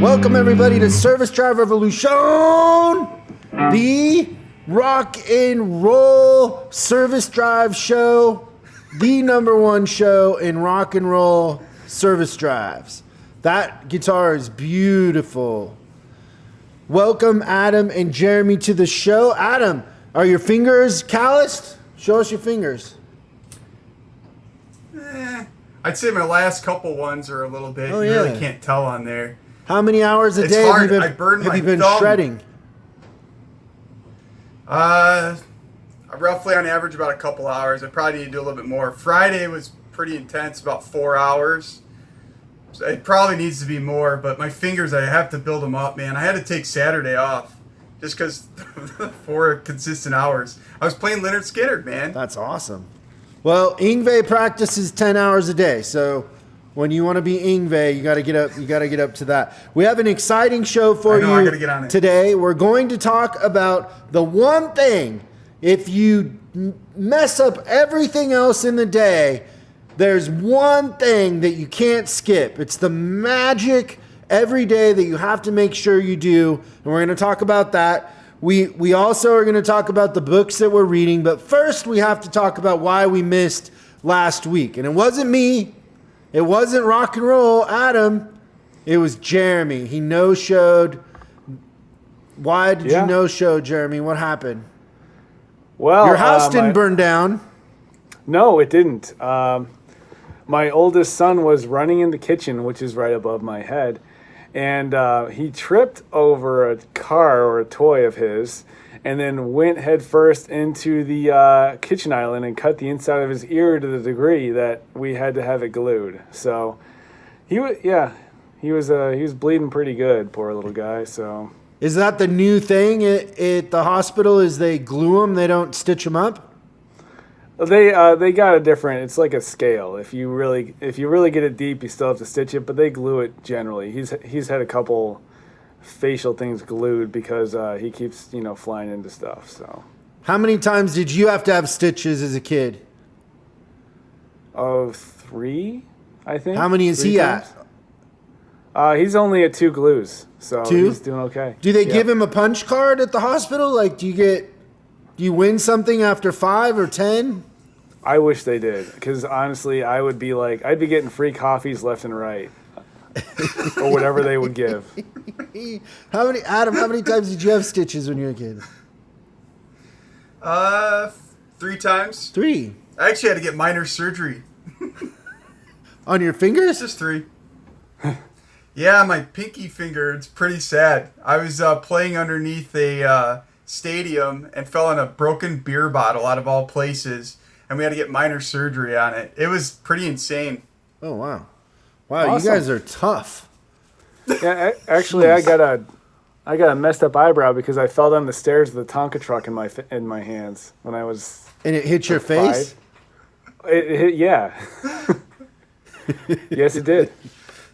Welcome everybody to Service Drive Revolution, the rock and roll service drive show, the #1 show in rock and roll service drives. That guitar is beautiful. Welcome Adam and Jeremy to the show. Adam, are your fingers calloused? Show us your fingers. I'd say my last couple ones are a little bit. Oh, you yeah. really can't tell on there. How many hours a It's day hard. have I burned you my been thumb. shredding? Roughly on average about a couple hours. I probably need to do a little bit more. Friday was pretty intense, about 4 hours. So it probably needs to be more, but my fingers, I have to build them up, man. I had to take Saturday off just because 4 consistent hours. I was playing Leonard Skinner, man. That's awesome. Well, Yngwie practices 10 hours a day, so when you want to be Yngwie, you got to get up. You got to get up to that. We have an exciting show for I you gotta get on it. today. We're going to talk about the one thing. If you mess up everything else in the day, there's one thing that you can't skip. It's the magic every day that you have to make sure you do, and we're going to talk about that. We also are going to talk about the books that we're reading, but first we have to talk about why we missed last week. And it wasn't me. It wasn't rock and roll Adam. It was Jeremy. He no-showed. Why did you no-show, Jeremy? What happened? Well, your house didn't burn down. No, it didn't. My oldest son was running in the kitchen, which is right above my head, and he tripped over a car or a toy of his and then went headfirst into the kitchen island and cut the inside of his ear to the degree that we had to have it glued. So he was bleeding pretty good, poor little guy. So is that the new thing at the hospital? Is they glue them? They don't stitch them up? They got a different. It's like a scale. If you really get it deep, you still have to stitch it, but they glue it generally. He's had a couple facial things glued because he keeps flying into stuff. So how many times did you have to have stitches as a kid? Oh, 3, I think. How many is he times at? He's only at 2 glues, so 2? He's doing okay. Do they give him a punch card at the hospital? Like, do you win something after 5 or 10? I wish they did, because honestly, I'd be getting free coffees left and right, or whatever they would give. How many times did you have stitches when you were a kid? 3 times. 3. I actually had to get minor surgery. On your fingers? Just 3. Yeah, my pinky finger. It's pretty sad. I was playing underneath a stadium and fell on a broken beer bottle out of all places, and we had to get minor surgery on it. It was pretty insane. Oh wow, wow! Awesome. You guys are tough. Yeah, actually, I got a messed up eyebrow because I fell down the stairs with a Tonka truck in my hands when I was. And it hit your face? 5. It hit, yeah. Yes, it did.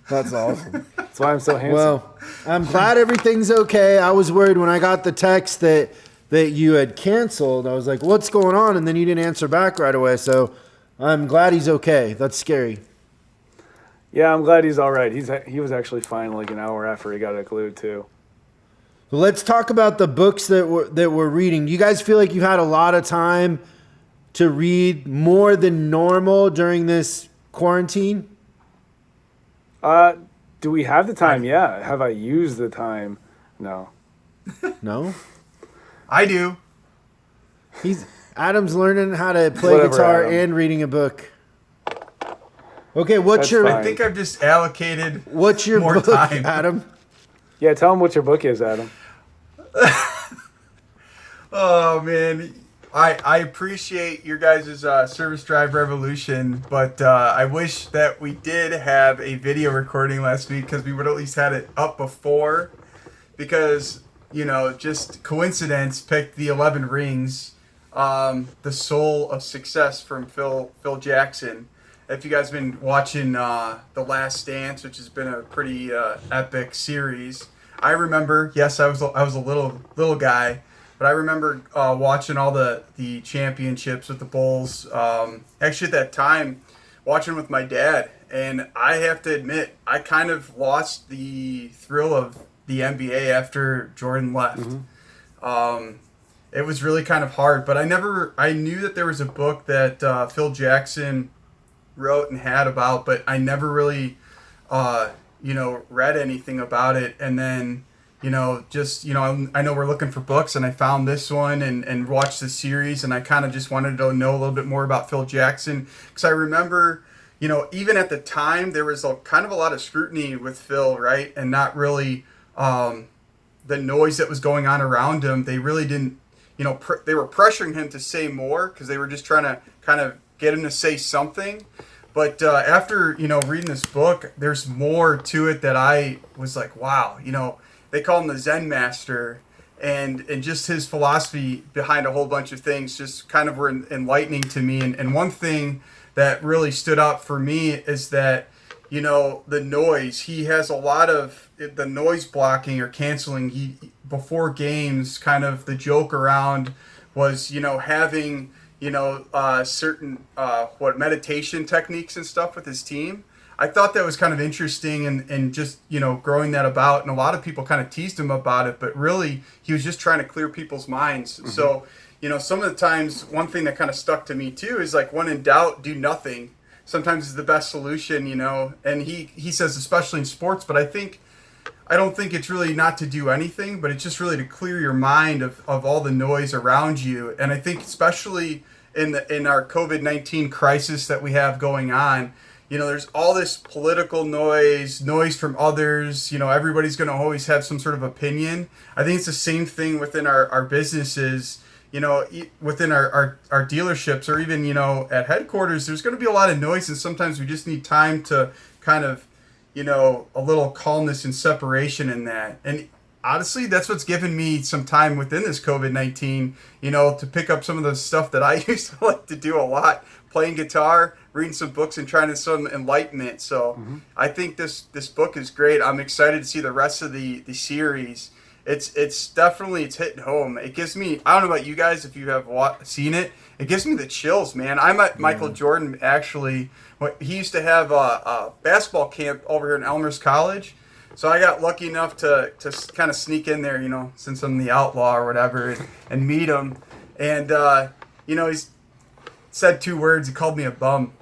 That's awesome. That's why I'm so handsome. Well, I'm glad everything's okay. I was worried when I got the text that you had canceled. I was like, what's going on? And then you didn't answer back right away. So I'm glad he's okay. That's scary. Yeah, I'm glad he's all right. He was actually fine like an hour after he got it glued too. So let's talk about the books that we're reading. Do you guys feel like you've had a lot of time to read more than normal during this quarantine? Do we have the time? Yeah. Have I used the time? No. No? I do. Adam's learning how to play Whatever, guitar Adam. and reading a book. Okay, That's fine. I think I've just allocated what's your more book, time. Adam? Yeah, tell him what your book is, Adam. Oh man, I appreciate your guys' Service Drive Revolution, but I wish that we did have a video recording last week because we would at least had it up before. Because just coincidence, picked the 11 Rings, the Soul of Success from Phil Jackson. If you guys have been watching The Last Dance, which has been a pretty epic series, I remember. Yes, I was a little guy, but I remember watching all the championships with the Bulls. Actually, at that time, watching with my dad, and I have to admit, I kind of lost the thrill of the NBA after Jordan left. It was really kind of hard, but I knew that there was a book that Phil Jackson wrote and had about, but I never really, read anything about it. And then, I know we're looking for books, and I found this one and watched the series, and I kind of just wanted to know a little bit more about Phil Jackson, because I remember, even at the time, there was kind of a lot of scrutiny with Phil, right? And not really the noise that was going on around him. They really didn't, they were pressuring him to say more because they were just trying to kind of get him to say something. But after, reading this book, there's more to it that I was like, wow, they call him the Zen master, and just his philosophy behind a whole bunch of things just kind of were enlightening to me. And one thing that really stood out for me is that, the noise, he has a lot of the noise blocking or canceling. Before games, kind of the joke around was, having, certain meditation techniques and stuff with his team. I thought that was kind of interesting, and just, growing that about, and a lot of people kind of teased him about it, but really he was just trying to clear people's minds. Mm-hmm. So, some of the times, one thing that kind of stuck to me too is like, when in doubt, do nothing. Sometimes is the best solution, and he says, especially in sports, but I don't think it's really not to do anything, but it's just really to clear your mind of all the noise around you. And I think especially in our COVID-19 crisis that we have going on, there's all this political noise from others. Everybody's going to always have some sort of opinion. I think it's the same thing within our businesses, within our dealerships, or even, at headquarters. There's going to be a lot of noise, and sometimes we just need time to kind of, a little calmness and separation in that. And honestly, that's what's given me some time within this COVID-19, to pick up some of the stuff that I used to like to do a lot, playing guitar, reading some books, and trying to some enlightenment. So I think this book is great. I'm excited to see the rest of the series. It's definitely, it's hitting home. It gives me, I don't know about you guys, if you have seen it, it gives me the chills, man. I met Michael Jordan, actually. He used to have a basketball camp over here in Elmhurst College. So I got lucky enough to kind of sneak in there, since I'm the outlaw or whatever, and meet him. And, he's said 2 words. He called me a bum.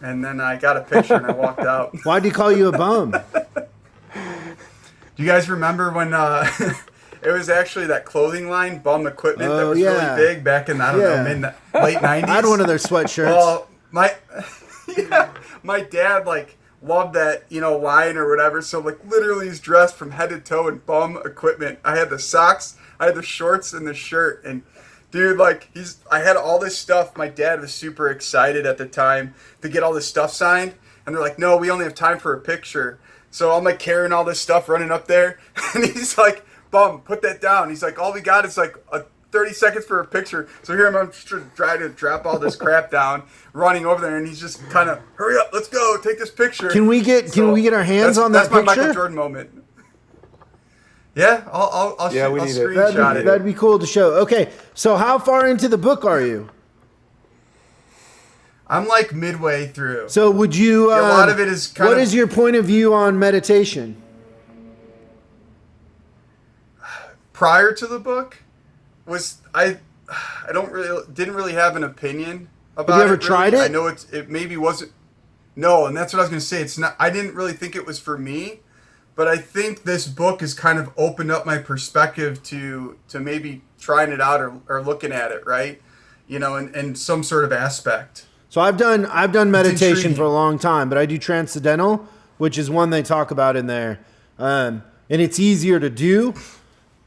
And then I got a picture and I walked out. Why'd he call you a bum? Do you guys remember when it was actually that clothing line, Bum Equipment, that was really big back in, late 90s? I had one of their sweatshirts. Well, my dad, loved that, line or whatever. So, literally he's dressed from head to toe in Bum Equipment. I had the socks, I had the shorts, and the shirt. And, dude, I had all this stuff. My dad was super excited at the time to get all this stuff signed. And they're like, no, we only have time for a picture. So I'm carrying all this stuff, running up there, and he's like, Bum, put that down. He's like, all we got is 30 seconds for a picture. So here I'm trying to drop all this crap down, running over there, and he's just kind of, hurry up, let's go, take this picture. Can we get our hands on that picture? That's my Michael Jordan moment. Yeah, I'll screenshot it. That'd be cool to show. Okay, so how far into the book are you? I'm midway through. So would you? A lot of it is kind of. What is your point of view on meditation? Prior to the book, I didn't really have an opinion about it. Have you ever tried it? I know it maybe wasn't. No, and that's what I was going to say. It's not. I didn't really think it was for me, but I think this book has kind of opened up my perspective to maybe trying it out or looking at it, right? In some sort of aspect. So I've done meditation for a long time, but I do transcendental, which is one they talk about in there, and it's easier to do,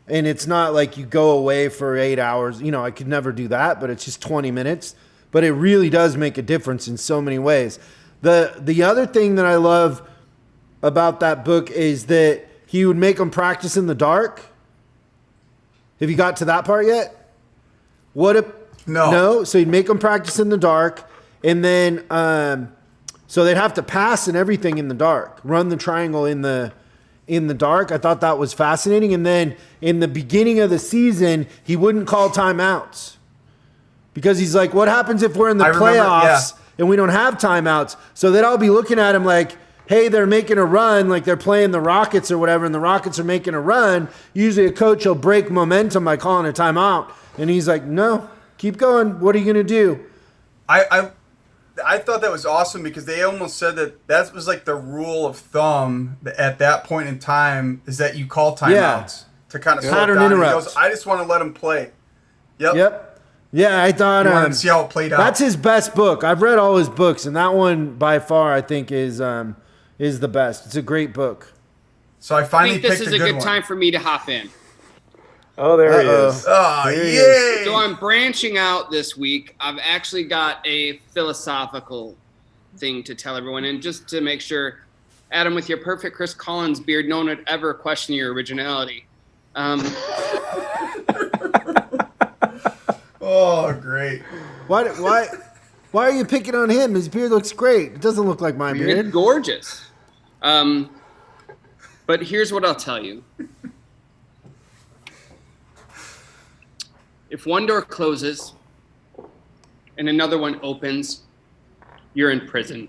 and it's not like you go away for 8 hours. I could never do that, but it's just 20 minutes. But it really does make a difference in so many ways. The other thing that I love about that book is that he would make them practice in the dark. Have you got to that part yet? No. So he'd make them practice in the dark. And then, so they'd have to pass and everything in the dark, run the triangle in the dark. I thought that was fascinating. And then in the beginning of the season, he wouldn't call timeouts because he's like, what happens if we're in the playoffs and we don't have timeouts. So then I'll be looking at him like, hey, they're making a run, like they're playing the Rockets or whatever, and the Rockets are making a run. Usually a coach will break momentum by calling a timeout. And he's like, no, keep going. What are you going to do? I thought that was awesome because they almost said that was like the rule of thumb at that point in time is that you call timeouts to kind of slow it down. Interrupt. He goes, I just want to let him play. Yep. Yeah, I thought you wanted to see how it played out. That's his best book. I've read all his books, and that one by far I think is the best. It's a great book. So I finally think this picked is a a good good one. time for me to hop in. Oh, there he is. Oh, There he yay! So I'm branching out this week. I've actually got a philosophical thing to tell everyone, and just to make sure, Adam, with your perfect Chris Collins beard, no one would ever question your originality. Oh, great. Why are you picking on him? His beard looks great. It doesn't look like my It's beard. gorgeous. But here's what I'll tell you. If one door closes and another one opens, you're in prison.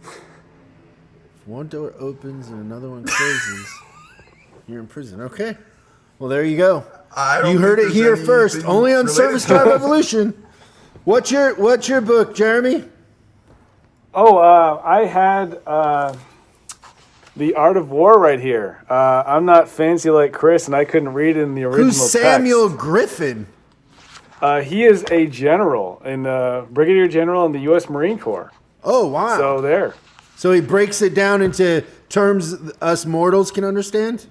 If one door opens and another one closes, you're in prison. Okay. Well, there you go. You heard it here first. Only on Service Drive Revolution. What's your book, Jeremy? Oh, I had The Art of War right here. I'm not fancy like Chris, and I couldn't read it in the original Who's Samuel Griffin? He is a general, brigadier general in the U.S. Marine Corps. Oh, wow. So there. So he breaks it down into terms us mortals can understand?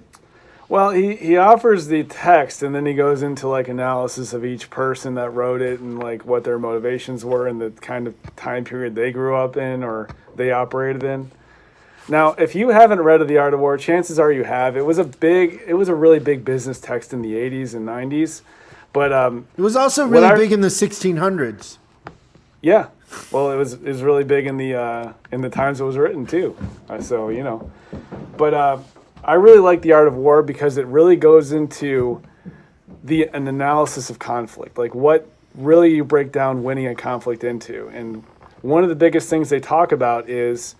Well, he offers the text, and then he goes into like analysis of each person that wrote it and like what their motivations were and the kind of time period they grew up in or they operated in. Now, if you haven't read The Art of War, chances are you have. It was a really big business text in the 80s and 90s, but it was also really big in the 1600s. Yeah, well, it was really big in the times it was written too. So but I really like The Art of War because it really goes into an analysis of conflict, like what really you break down winning a conflict into. And one of the biggest things they talk about is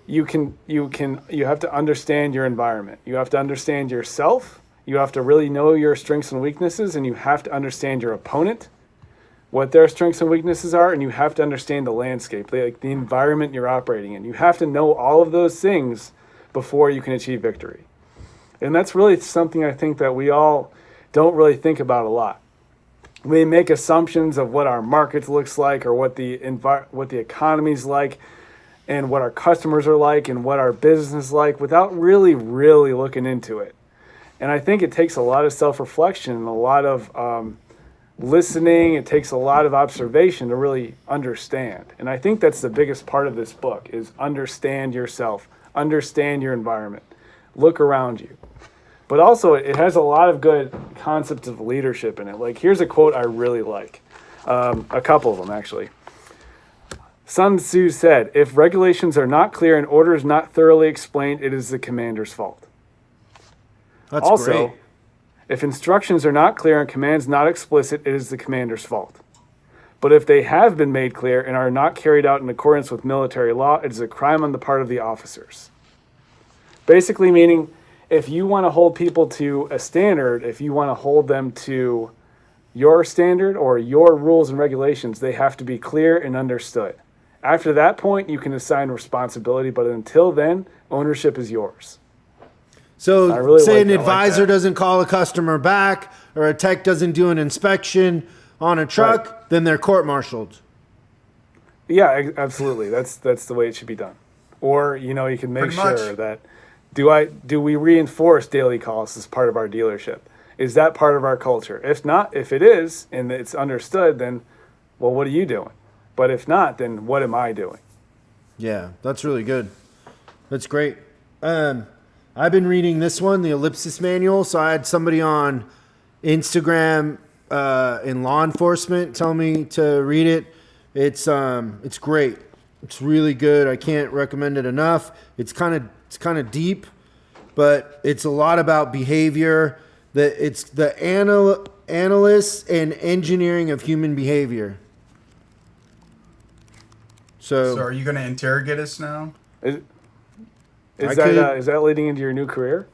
you have to understand your environment. You have to understand yourself. You have to really know your strengths and weaknesses, and you have to understand your opponent, what their strengths and weaknesses are, and you have to understand the landscape, like the environment you're operating in. You have to know all of those things before you can achieve victory. And that's really something I think that we all don't really think about a lot. We make assumptions of what our market looks like or what the economy's like and what our customers are like and what our business is like without really, really looking into it. And I think it takes a lot of self-reflection and a lot of listening. It takes a lot of observation to really understand. And I think that's the biggest part of this book is understand yourself. Understand your environment. Look around you. But also, it has a lot of good concepts of leadership in it. Like, here's a quote I really like. A couple of them, actually. Sun Tzu said, "If regulations are not clear and orders not thoroughly explained, it is the commander's fault." That's also, great. If instructions are not clear and commands not explicit, it is the commander's fault. But if they have been made clear and are not carried out in accordance with military law, it is a crime on the part of the officers. Basically meaning, if you want to hold people to a standard, if you want to hold them to your standard or your rules and regulations, they have to be clear and understood. After that point, you can assign responsibility, but until then, ownership is yours. So really say like an that. advisor doesn't call a customer back or a tech doesn't do an inspection on a truck, then they're court-martialed. Yeah, absolutely. That's the way it should be done. Or, you can make Pretty much. sure that do we reinforce daily calls as part of our dealership? Is that part of our culture? If not, if it is and it's understood, then well, what are you doing? But if not, then what am I doing? Yeah, that's really good. That's great. I've been reading this one, the Ellipsis Manual. So I had somebody on Instagram in law enforcement tell me to read it. It's great. It's really good. I can't recommend it enough. It's kind of deep, but it's a lot about behavior. It's the analysis and engineering of human behavior. So are you going to interrogate us now? Is I that leading into your new career?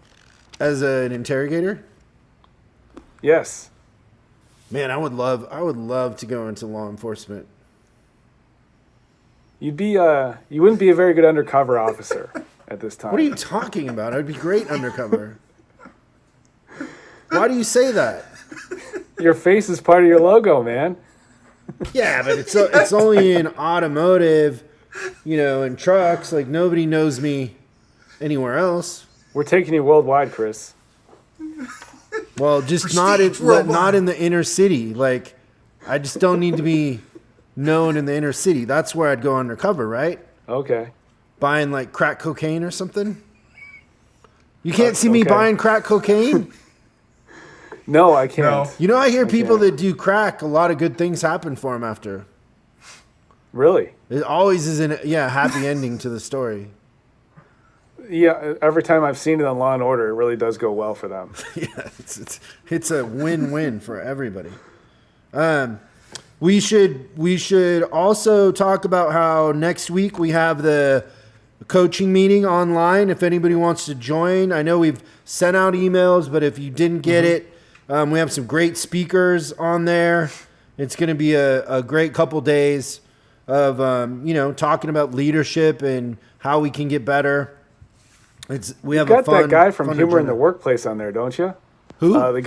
as an interrogator, Yes. man, I would love to go into law enforcement. You wouldn't be a very good undercover officer at this time. What are you talking about? I'd be great undercover. Why do you say that? Your face is part of your logo, man. Yeah, but it's only in automotive, and trucks. Like, nobody knows me anywhere else. We're taking you worldwide, Chris. Well, just not in the inner city. Like, I just don't need to be known in the inner city. That's where I'd go undercover, right? Okay. Buying like crack cocaine or something. You can't see me buying crack cocaine. No, I can't. No. I hear people that do crack, a lot of good things happen for them after. Really? It always is a happy ending to the story. Yeah, every time I've seen it on Law and Order, it really does go well for them. Yeah, it's a win-win for everybody. We should also talk about how next week we have the coaching meeting online. If anybody wants to join, I know we've sent out emails, but if you didn't get it, we have some great speakers on there. It's going to be a great couple days of talking about leadership and how we can get better. We have got that guy from Humor in the Workplace on there, don't you? Who? The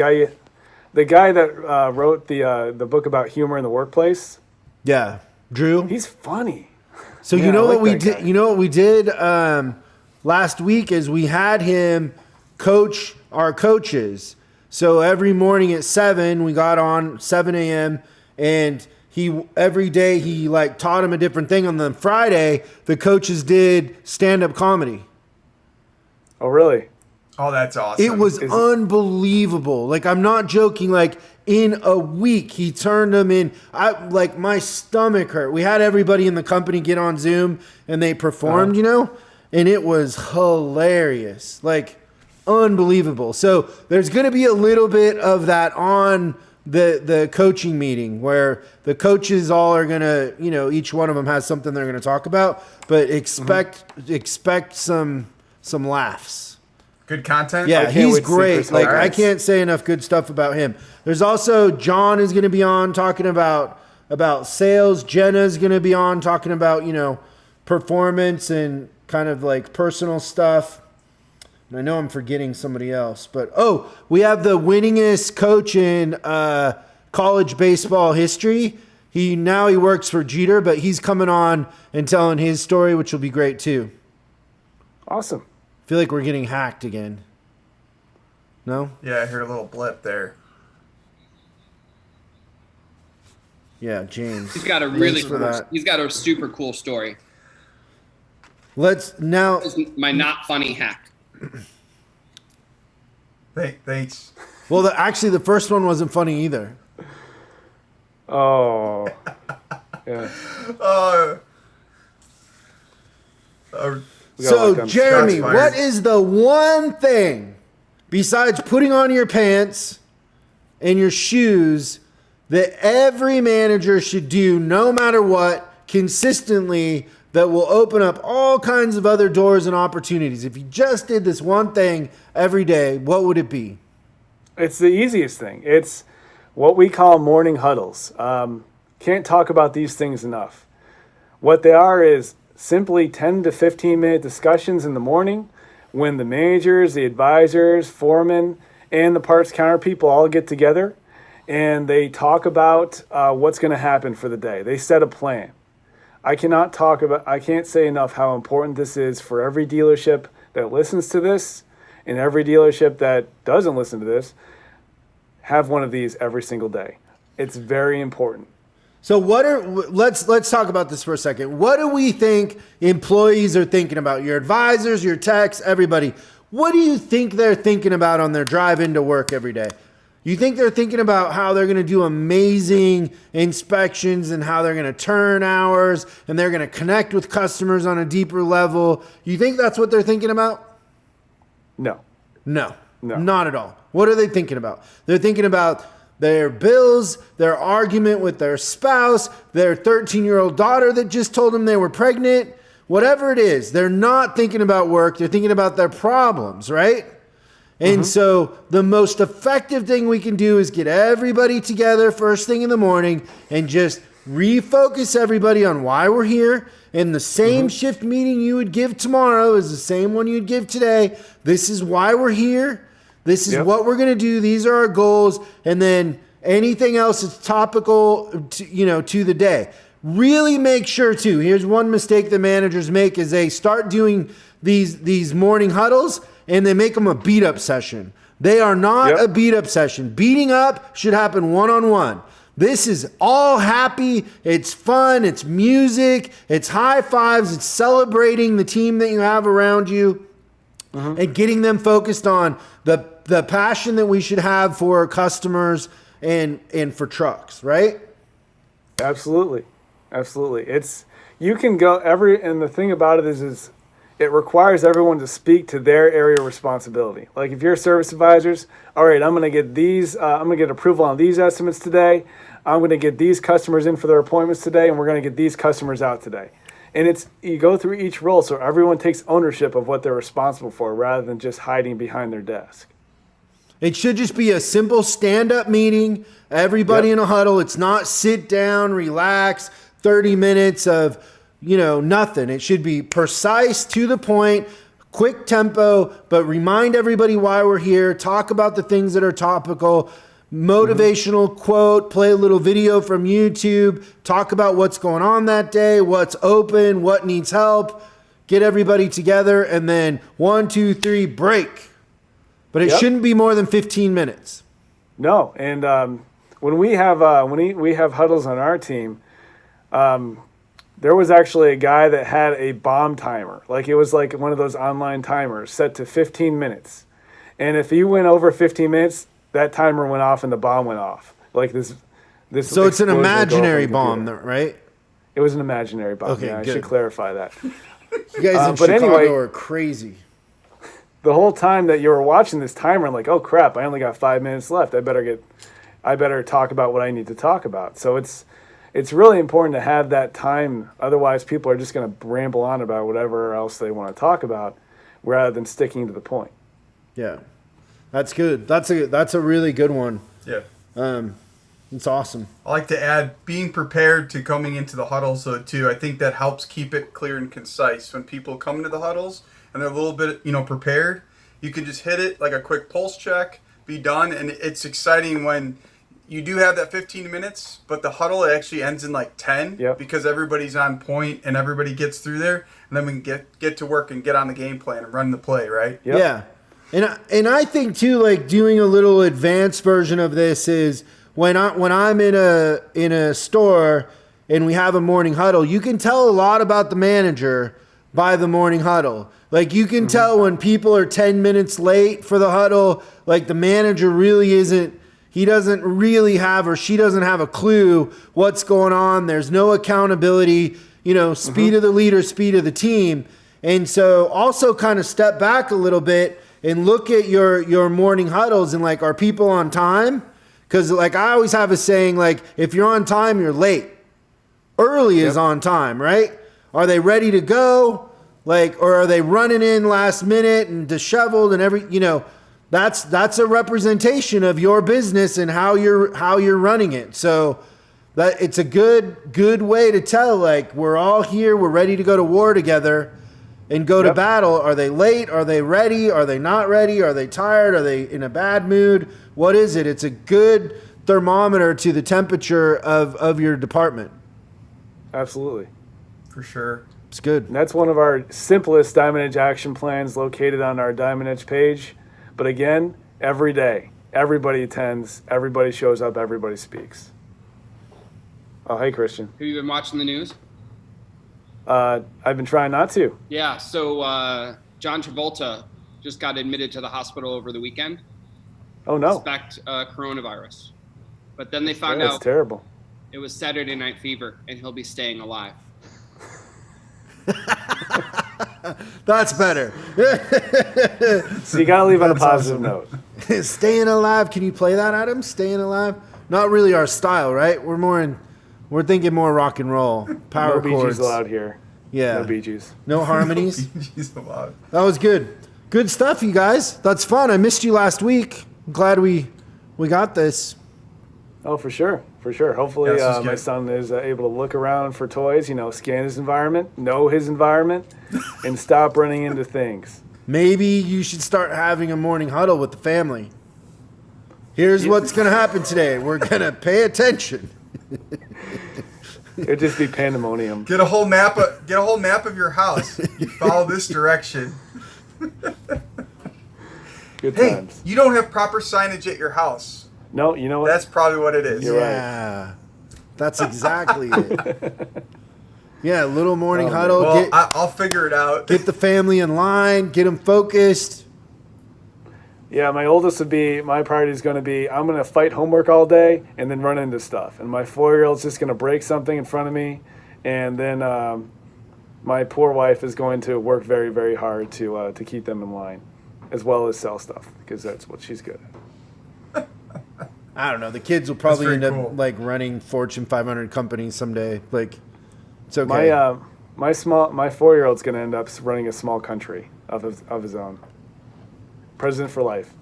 guy that wrote the book about humor in the workplace. Yeah, Drew. He's funny. So Yeah, you know I like what we that did? guy. You know what we did last week is we had him coach our coaches. So every morning at 7, we got on 7 a.m. and every day he like taught him a different thing. On the Friday, the coaches did stand-up comedy. Oh, really? Oh, that's awesome. It was unbelievable. Like, I'm not joking. Like, in a week, he turned them in. My stomach hurt. We had everybody in the company get on Zoom, and they performed, and it was hilarious. Like, unbelievable. So there's going to be a little bit of that on the coaching meeting where the coaches all are going to, each one of them has something they're going to talk about, but expect some laughs. Good content? Yeah, he's great. Like, Hilarious. I can't say enough good stuff about him. There's also John is going to be on talking about sales. Jenna's going to be on talking about, performance and kind of like personal stuff. And I know I'm forgetting somebody else, but we have the winningest coach in college baseball history. He works for Jeter, but he's coming on and telling his story, which will be great too. Awesome. I feel like we're getting hacked again. No? Yeah, I heard a little blip there. Yeah, James. He's got he's got a super cool story. Let's now. This is my not funny hack. Thanks. Well, actually, the first one wasn't funny either. Oh. Yeah. So, Jeremy, shots fired. what is the one thing besides putting on your pants and your shoes that every manager should do no matter what, consistently, that will open up all kinds of other doors and opportunities? If you just did this one thing every day, what would it be? It's the easiest thing. It's what we call morning huddles. Can't talk about these things enough. What they are is simply 10 to 15-minute discussions in the morning when the managers, the advisors, foremen, and the parts counter people all get together and they talk about what's going to happen for the day. They set a plan. I can't say enough how important this is for every dealership that listens to this and every dealership that doesn't listen to this. Have one of these every single day. It's very important. So let's talk about this for a second. What do we think employees are thinking about? Your advisors, your techs, everybody. What do you think they're thinking about on their drive into work every day? You think they're thinking about how they're going to do amazing inspections and how they're going to turn hours and they're going to connect with customers on a deeper level? You think that's what they're thinking about? No. No, not at all. What are they thinking about? They're thinking about their bills, their argument with their spouse, their 13-year-old daughter that just told them they were pregnant, whatever it is, they're not thinking about work. They're thinking about their problems, right? And so the most effective thing we can do is get everybody together first thing in the morning and just refocus everybody on why we're here. And the same shift meeting you would give tomorrow is the same one you'd give today. This is why we're here. This is what we're going to do. These are our goals. And then anything else that's topical to the day. Really make sure too. Here's one mistake that managers make is they start doing these morning huddles and they make them a beat up session. They are not a beat up session. Beating up should happen one-on-one. This is all happy. It's fun. It's music. It's high fives. It's celebrating the team that you have around you and getting them focused on the passion that we should have for our customers and for trucks, right? Absolutely. It's, you can go and the thing about it is it requires everyone to speak to their area of responsibility. Like if you're service advisors, all right, I'm going to get these, I'm going to get approval on these estimates today. I'm going to get these customers in for their appointments today, and we're going to get these customers out today. And you go through each role so everyone takes ownership of what they're responsible for rather than just hiding behind their desk. It should just be a simple stand-up meeting, everybody in a huddle. It's not sit down, relax, 30 minutes of, nothing. It should be precise, to the point, quick tempo, but remind everybody why we're here, talk about the things that are topical, motivational quote, play a little video from YouTube, talk about what's going on that day, what's open, what needs help, get everybody together, and then 1, 2, 3, break. But it shouldn't be more than 15 minutes. No, and when we have huddles on our team, there was actually a guy that had a bomb timer. Like it was like one of those online timers set to 15 minutes. And if you went over 15 minutes, that timer went off and the bomb went off. Like this. So it's an imaginary bomb, right? It was an imaginary bomb. Okay, I good. should clarify that. You guys in Chicago are crazy. The whole time that you were watching this timer, I'm like, oh crap, I only got 5 minutes left. I better talk about what I need to talk about. So it's really important to have that time. Otherwise, people are just going to ramble on about whatever else they want to talk about rather than sticking to the point. Yeah, that's good. That's a really good one. Yeah. It's awesome. I like to add being prepared to coming into the huddles, though, too. I think that helps keep it clear and concise. When people come into the huddles and they're a little bit, prepared, you can just hit it like a quick pulse check, be done. And it's exciting when you do have that 15 minutes, but the huddle actually ends in like 10 because everybody's on point and everybody gets through there. And then we can get to work and get on the game plan and run the play, right? Yep. Yeah. And I think, too, like doing a little advanced version of this is when I'm in a store and we have a morning huddle, you can tell a lot about the manager by the morning huddle. Like you can tell when people are 10 minutes late for the huddle, like the manager really he doesn't really have or she doesn't have a clue what's going on. There's no accountability, speed of the leader, speed of the team. And so also kind of step back a little bit and look at your morning huddles and like, are people on time? Because like I always have a saying, like if you're on time, you're late. Early is on time, right? Are they ready to go? Like, or are they running in last minute and disheveled and that's a representation of your business and how you're running it. So that it's a good way to tell, like, we're all here, we're ready to go to war together and go to battle. Are they late? Are they ready? Are they not ready? Are they tired? Are they in a bad mood? What is it? It's a good thermometer to the temperature of your department. Absolutely. For sure. It's good. And that's one of our simplest Diamond Edge action plans located on our Diamond Edge page. But again, every day, everybody attends, everybody shows up, everybody speaks. Oh, hey, Christian. Have you been watching the news? I've been trying not to. Yeah, so John Travolta just got admitted to the hospital over the weekend. Oh, no. Suspect coronavirus. But then they found out that's terrible. It was Saturday Night Fever, and he'll be staying alive. That's better. So you got to leave on a positive note. Staying alive. Can you play that, Adam? Staying alive? not really our style, right? We're thinking more rock and roll, power No Bee chords. Gees allowed here. Yeah. No Bee Gees. No harmonies. Jeez, allowed. That was good. Good stuff, you guys. That's fun. I missed you last week. I'm glad we got this. Oh, for sure. For sure. Hopefully, Yeah, this is my good. son is able to look around for toys, scan his environment, know his environment, and stop running into things. Maybe you should start having a morning huddle with the family. Here's what's going to happen today. We're going to pay attention. It'd just be pandemonium. Get a whole map of your house. You follow this direction. Good Hey, times. you don't have proper signage at your house. No, you know what? That's probably what it is. You're right. Yeah. That's exactly it. Yeah, little morning Oh, man. huddle. Well, Get, I'll figure it out. get the family in line. Get them focused. Yeah, my priority is going to be, I'm going to fight homework all day and then run into stuff. And my 4-year-old's just going to break something in front of me. And then my poor wife is going to work very, very hard to keep them in line, as well as sell stuff, because that's what she's good at. I don't know. The kids will probably very end up cool. like running Fortune 500 companies someday. Like, it's okay. My 4-year-old's going to end up running a small country of his own. President for life.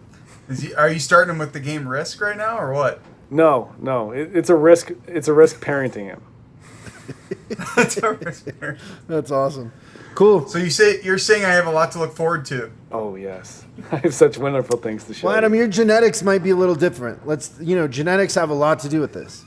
Are you starting him with the game Risk right now, or what? No, it's a risk. It's a risk parenting him. That's awesome. Cool. So you're saying I have a lot to look forward to. Oh yes, I have such wonderful things to show. Well, Adam, your genetics might be a little different. Genetics have a lot to do with this.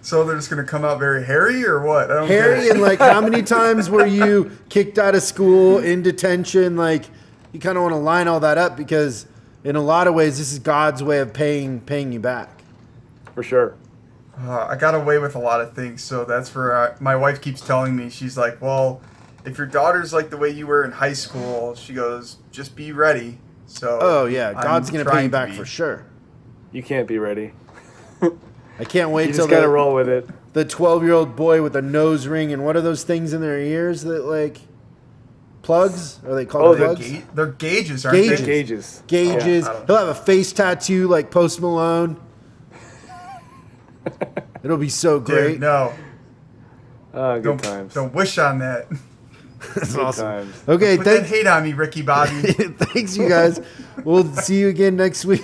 So they're just going to come out very hairy, or what? I don't Harry, get it. and like, how many times were you kicked out of school, in detention? Like, you kind of want to line all that up because, in a lot of ways, this is God's way of paying you back. For sure. I got away with a lot of things, so that's where my wife keeps telling me. She's like, well, if your daughter's like the way you were in high school, she goes, just be ready. So Oh yeah, God's I'm gonna pay you trying to back be. for sure. You can't be ready. I can't wait You till just gotta roll with it. the 12-year-old boy with a nose ring and what are those things in their ears that like plugs? Are they called they're plugs? They're gauges, aren't Gauges. they? Gauges. Gauges. I don't know. He'll have a face tattoo like Post Malone. It'll be so great. Dude, no. Good Don't, times. don't wish on that. That's Good awesome. times. Okay, Put that thanks. hate on me, Ricky Bobby. Thanks, you guys. We'll see you again next week.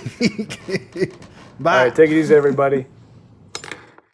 Bye. All right, take it easy, everybody.